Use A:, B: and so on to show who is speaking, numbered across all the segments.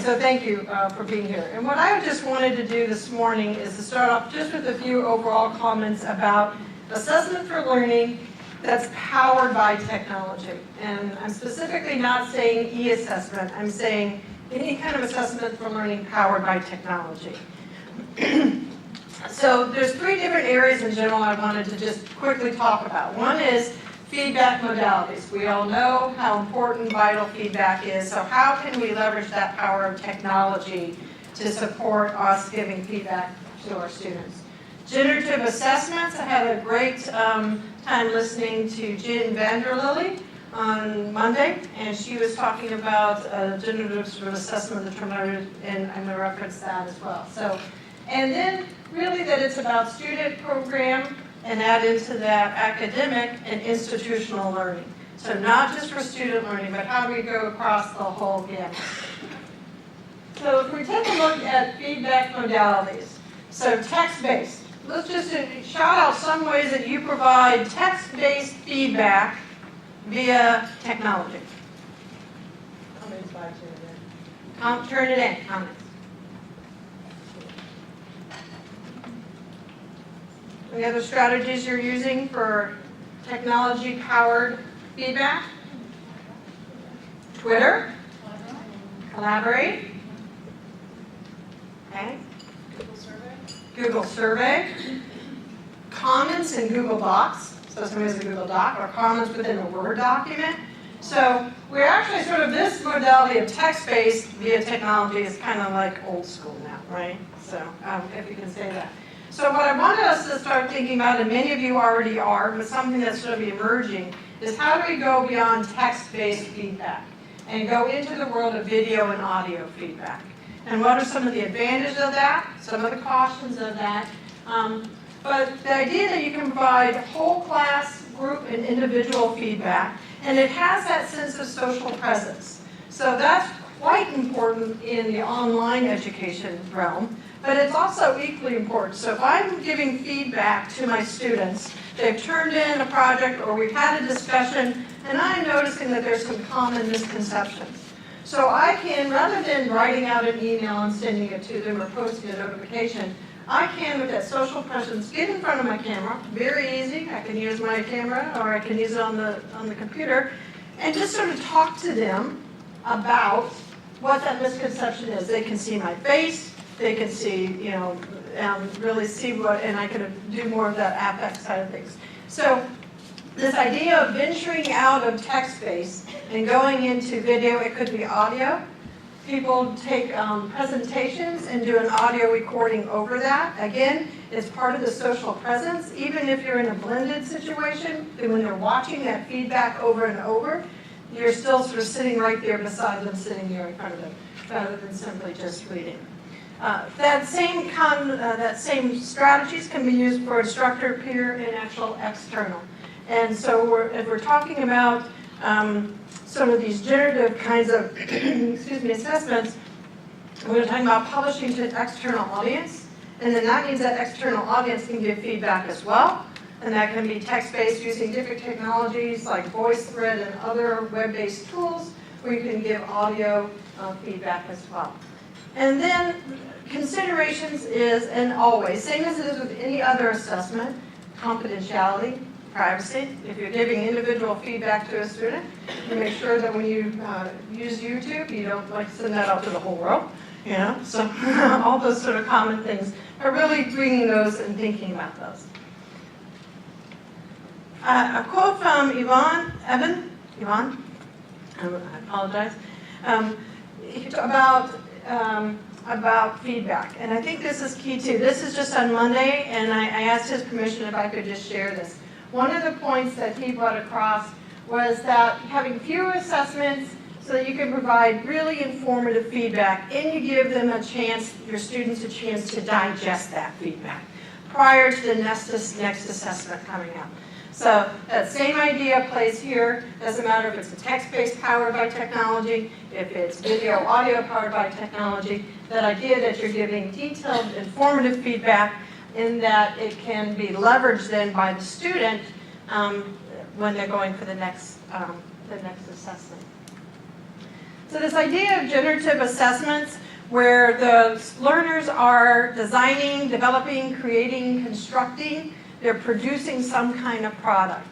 A: so thank you for being here. And what I just wanted to do this morning is to start off just with a few overall comments about assessment for learning that's powered by technology. And I'm specifically not saying e-assessment, I'm saying any kind of assessment for learning powered by technology. So there's three different areas in general I wanted to just quickly talk about. One is feedback modalities. We all know how important vital feedback is, so how can we leverage that power of technology to support us giving feedback to our students? Generative assessments, I had a great time listening to Jen Vanderlily on Monday, and she was talking about generative sort of assessment of the term, and I'm going to reference that as well. So, and then really that it's about student program and add into that academic and institutional learning. So not just for student learning, but how do we go across the whole gamut. So if we take a look at feedback modalities, so text-based. Let's just shout out some ways that you provide text-based feedback via technology. How many slides are there? Turn it in, comments. Any other strategies you're using for technology-powered feedback? Twitter? Collaborate? Okay. Google Survey. Comments in Google Docs. So somebody has a Google Doc, or comments within a Word document. So we're actually sort of, this modality of text-based via technology is kind of like old school now, right? So if you can say that. So what I wanted us to start thinking about, and many of you already are, but something that's sort of emerging, is how do we go beyond text-based feedback and go into the world of video and audio feedback? And what are some of the advantages of that, some of the cautions of that? But the idea that you can provide whole class, group, and individual feedback, and it has that sense of social presence. So that's quite important in the online education realm. But it's also equally important. So if I'm giving feedback to my students, they've turned in a project or we've had a discussion, and I'm noticing that there's some common misconceptions. So I can, rather than writing out an email and sending it to them or posting a notification, I can, with that social presence, get in front of my camera, very easy. I can use my camera or I can use it on the computer, and just sort of talk to them about what that misconception is. They can see my face. They can see, really see what, and I can do more of that affect side of things. So this idea of venturing out of text-based and going into video, it could be audio. People take presentations and do an audio recording over that. Again, it's part of the social presence. Even if you're in a blended situation, when they're watching that feedback over and over, you're still sort of sitting right there beside them, sitting there in front of them, rather than simply just reading. That same strategies can be used for instructor, peer, and actual external. And so if we're talking about some of these generative kinds of assessments, we're talking about publishing to an external audience, and then that means that external audience can give feedback as well, and that can be text-based using different technologies like VoiceThread and other web-based tools where you can give audio feedback as well. And then considerations is, and always, same as it is with any other assessment, confidentiality, privacy. If you're giving individual feedback to a student, you make sure that when you use YouTube, you don't send that out to the whole world. So all those sort of common things are really bringing those and thinking about those. A quote from Yvonne, I apologize, about feedback. And I think this is key too. This is just on Monday, and I asked his permission if I could just share this. One of the points that he brought across was that having fewer assessments so that you can provide really informative feedback, and you give them a chance, your students a chance to digest that feedback prior to the next assessment coming out. So that same idea plays here. Doesn't matter if it's a text-based powered by technology, if it's video, audio powered by technology, that idea that you're giving detailed, informative feedback in that it can be leveraged then by the student when they're going for the next assessment. So this idea of generative assessments, where the learners are designing, developing, creating, constructing, they're producing some kind of product.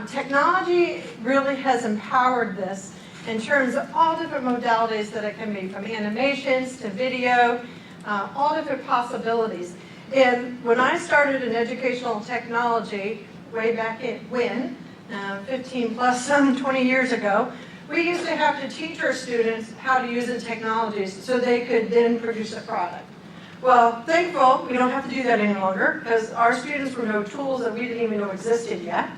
A: Technology really has empowered this in terms of all different modalities that it can be, from animations to video, all different possibilities. And when I started in educational technology, way back when, 15 plus 20 years ago, we used to have to teach our students how to use the technologies so they could then produce a product. Well, thankful we don't have to do that any longer, because our students were no tools that we didn't even know existed yet.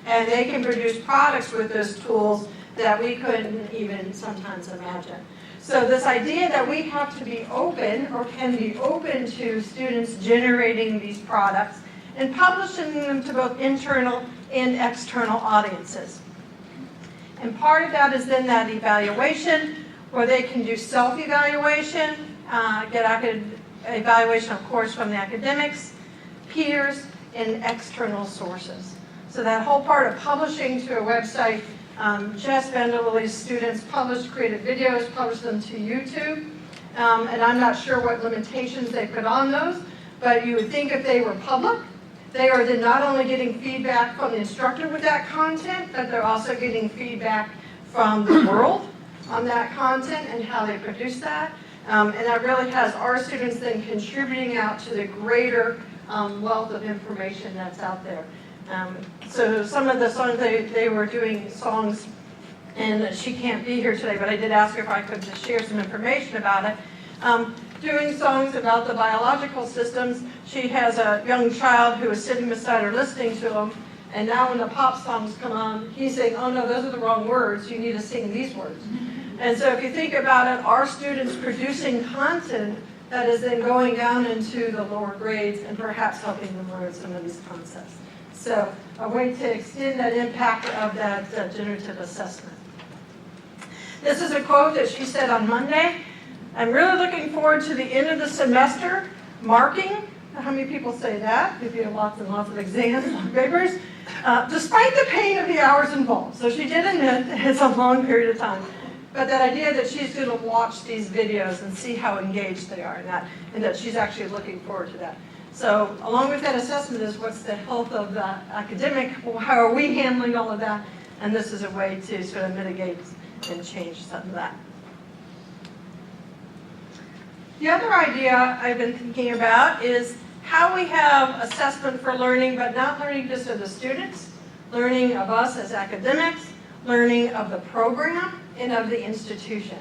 A: And they can produce products with those tools that we couldn't even sometimes imagine. So this idea that we have to be open, or can be open to students generating these products and publishing them to both internal and external audiences. And part of that is then that evaluation, where they can do self-evaluation, get evaluation, of course, from the academics, peers, and external sources. So that whole part of publishing to a website, Jess Vanderlille's students created videos, published them to YouTube, and I'm not sure what limitations they put on those, but you would think if they were public, they are then not only getting feedback from the instructor with that content, but they're also getting feedback from the world on that content and how they produce that. And that really has our students then contributing out to the greater wealth of information that's out there. So some of the songs, they were doing songs, and she can't be here today, but I did ask her if I could just share some information about it. Doing songs about the biological systems. She has a young child who is sitting beside her listening to them, and now when the pop songs come on, he's saying, oh no, those are the wrong words, you need to sing these words. And so if you think about it, our students producing content that is then going down into the lower grades and perhaps helping them learn some of these concepts. So a way to extend that impact of that generative assessment. This is a quote that she said on Monday. I'm really looking forward to the end of the semester, marking. How many people say that? If you have lots and lots of exams, long papers. Despite the pain of the hours involved. So she did admit it's a long period of time. But that idea that she's going to watch these videos and see how engaged they are in that, and that she's actually looking forward to that. So along with that assessment is what's the health of the academic, how are we handling all of that, and this is a way to sort of mitigate and change some of that. The other idea I've been thinking about is how we have assessment for learning, but not learning just of the students, learning of us as academics, learning of the program, and of the institution.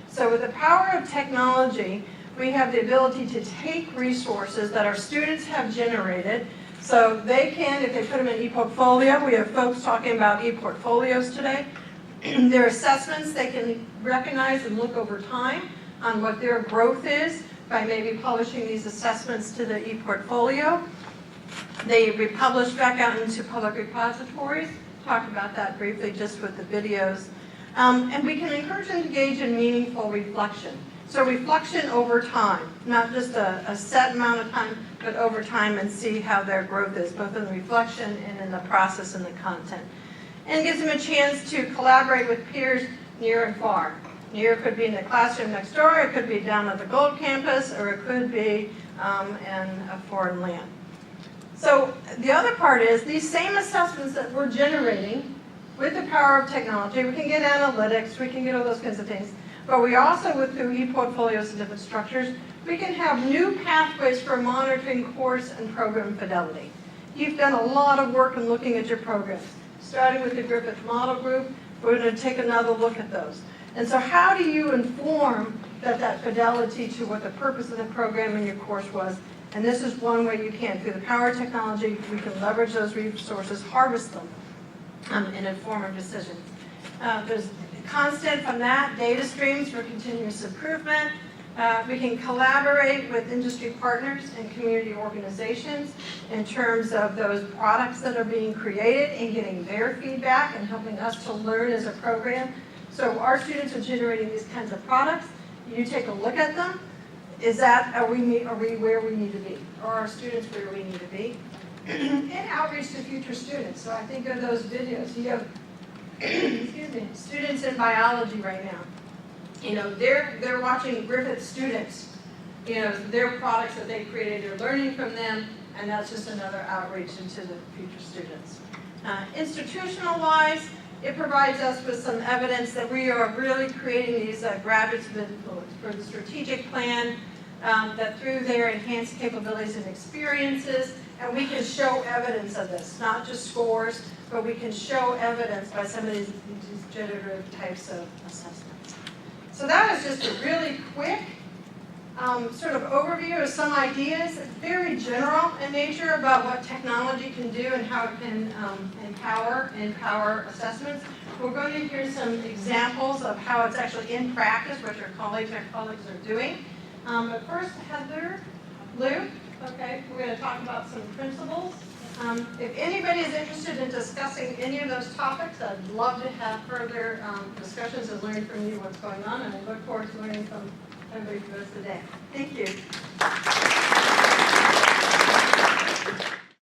A: So with the power of technology, we have the ability to take resources that our students have generated. So they can, if they put them in ePortfolio, we have folks talking about ePortfolios today. Their assessments, they can recognize and look over time on what their growth is by maybe publishing these assessments to the ePortfolio. They republish back out into public repositories. Talk about that briefly just with the videos. And we can encourage them to engage in meaningful reflection. So reflection over time, not just a set amount of time, but over time, and see how their growth is, both in the reflection and in the process and the content. And it gives them a chance to collaborate with peers near and far. Near could be in the classroom next door, it could be down at the Gold campus, or it could be in a foreign land. So the other part is these same assessments that we're generating with the power of technology, we can get analytics, we can get all those kinds of things, but we also, through ePortfolios and different structures, we can have new pathways for monitoring course and program fidelity. You've done a lot of work in looking at your programs. Starting with the Griffith Model Group, we're going to take another look at those. And so how do you inform that fidelity to what the purpose of the program and your course was? And this is one way you can. Through the power of technology, we can leverage those resources, harvest them, and inform our decisions. There's constant from that, data streams for continuous improvement. We can collaborate with industry partners and community organizations in terms of those products that are being created and getting their feedback and helping us to learn as a program. So our students are generating these kinds of products. You take a look at them. Are we where we need to be? Are our students where we need to be? And outreach to future students. So I think of those videos. You have excuse me, students in biology right now. You know, they're watching Griffith students, you know, their products that they created, they're learning from them, and that's just another outreach into the future students. Institutional-wise, it provides us with some evidence that we are really creating these graduates of influence for the strategic plan, that through their enhanced capabilities and experiences, and we can show evidence of this, not just scores, but we can show evidence by some of these generative types of assessments. So that is just a really quick sort of overview of some ideas. It's very general in nature about what technology can do and how it can empower assessments. We're going to hear some examples of how it's actually in practice, what your colleagues are doing. But first, Heather, Lou, okay, we're going to talk about some principles. If anybody is interested in discussing any of those topics, I'd love to have further discussions and learn from you what's going on, and I look forward to learning from everybody for the rest of the day. Thank you.